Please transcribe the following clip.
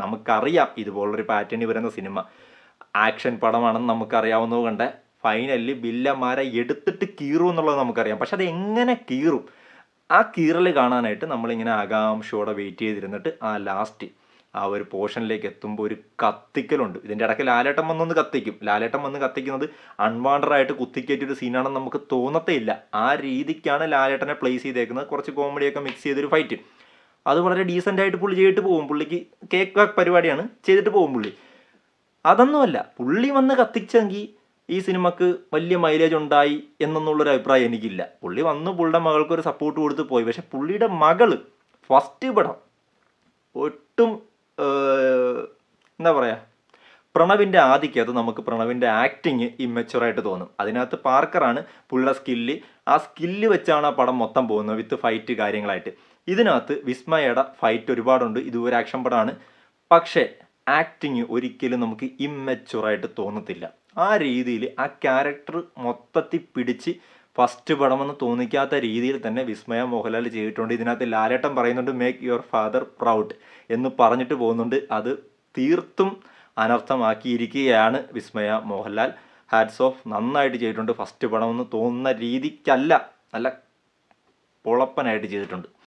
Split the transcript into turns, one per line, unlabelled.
നമുക്കറിയാം ഇതുപോലൊരു പാറ്റേണിൽ വരുന്ന സിനിമ ആക്ഷൻ പടമാണെന്ന് നമുക്കറിയാവുന്നത് കൊണ്ട് ഫൈനലി വില്ലന്മാരെ എടുത്തിട്ട് കീറും എന്നുള്ളത് നമുക്കറിയാം. പക്ഷെ അത് എങ്ങനെ കീറും, ആ കീറൽ കാണാനായിട്ട് നമ്മളിങ്ങനെ ആകാംക്ഷയോടെ വെയിറ്റ് ചെയ്തിരുന്നിട്ട് ആ ലാസ്റ്റ് ആ ഒരു പോർഷനിലേക്ക് എത്തുമ്പോൾ ഒരു കത്തിക്കലുണ്ട്. ഇതിൻ്റെ ഇടയ്ക്ക് ലാലേട്ടൻ വന്നൊന്ന് കത്തിക്കും. ലാലേട്ടൻ വന്ന് കത്തിക്കുന്നത് അൺവാണ്ടഡായിട്ട് കുത്തിക്കയറ്റിയൊരു സീനാണെന്ന് നമുക്ക് തോന്നത്തേ ഇല്ല. ആ രീതിക്കാണ് ലാലേട്ടനെ പ്ലേസ് ചെയ്തേക്കുന്നത്. കുറച്ച് കോമഡിയൊക്കെ മിക്സ് ചെയ്തൊരു ഫൈറ്റ്. അത് വളരെ ഡീസൻ്റായിട്ട് പുള്ളി ചെയ്തിട്ട് പോകും. പുള്ളിക്ക് കേക്ക് പരിപാടിയാണ്, ചെയ്തിട്ട് പോകും പുള്ളി. അതൊന്നുമല്ല, പുള്ളി വന്ന് കത്തിച്ചെങ്കിൽ ഈ സിനിമക്ക് വലിയ മൈലേജ് ഉണ്ടായി എന്നുള്ളൊരു അഭിപ്രായം എനിക്കില്ല. പുള്ളി വന്ന് പുള്ളിയുടെ മകൾക്ക് ഒരു സപ്പോർട്ട് കൊടുത്ത് പോയി. പക്ഷെ പുള്ളിയുടെ മകള് ഫസ്റ്റ് പടം ഒട്ടും എന്താ പറയുക, പ്രണവിൻ്റെ ആദിക്കകത്ത് നമുക്ക് പ്രണവിൻ്റെ ആക്ടിങ് ഇമ്മച്ചുവറായിട്ട് തോന്നും. അതിനകത്ത് പാർക്കറാണ് പുള്ളിയുടെ സ്കില്ല്. ആ സ്കില്ല് വെച്ചാണ് ആ പടം മൊത്തം പോകുന്നത് വിത്ത് ഫൈറ്റ് കാര്യങ്ങളായിട്ട്. ഇതിനകത്ത് വിസ്മയയുടെ ഫൈറ്റ് ഒരുപാടുണ്ട്. ഇതൊരു ആക്ഷൻ പടമാണ്. പക്ഷേ ആക്ടിങ് ഒരിക്കലും നമുക്ക് ഇമ്മച്ചുവറായിട്ട് തോന്നത്തില്ല. ആ രീതിയിൽ ആ ക്യാരക്ടർ മൊത്തത്തിൽ പിടിച്ച് ഫസ്റ്റ് പടമെന്ന് തോന്നിക്കാത്ത രീതിയിൽ തന്നെ വിസ്മയ മോഹൻലാൽ ചെയ്തിട്ടുണ്ട്. ഇതിനകത്ത് ലാലേട്ടൻ പറയുന്നുണ്ട് മേക്ക് യുവർ ഫാദർ പ്രൗഡ് എന്ന് പറഞ്ഞിട്ട് പോകുന്നുണ്ട്. അത് തീർത്തും അനർത്ഥമാക്കിയിരിക്കുകയാണ് വിസ്മയ മോഹൻലാൽ. ഹാറ്റ്സ് ഓഫ്, നന്നായിട്ട് ചെയ്തിട്ടുണ്ട്. ഫസ്റ്റ് പടമെന്ന് തോന്നുന്ന രീതിക്കല്ല, നല്ല പൊളപ്പനായിട്ട് ചെയ്തിട്ടുണ്ട്.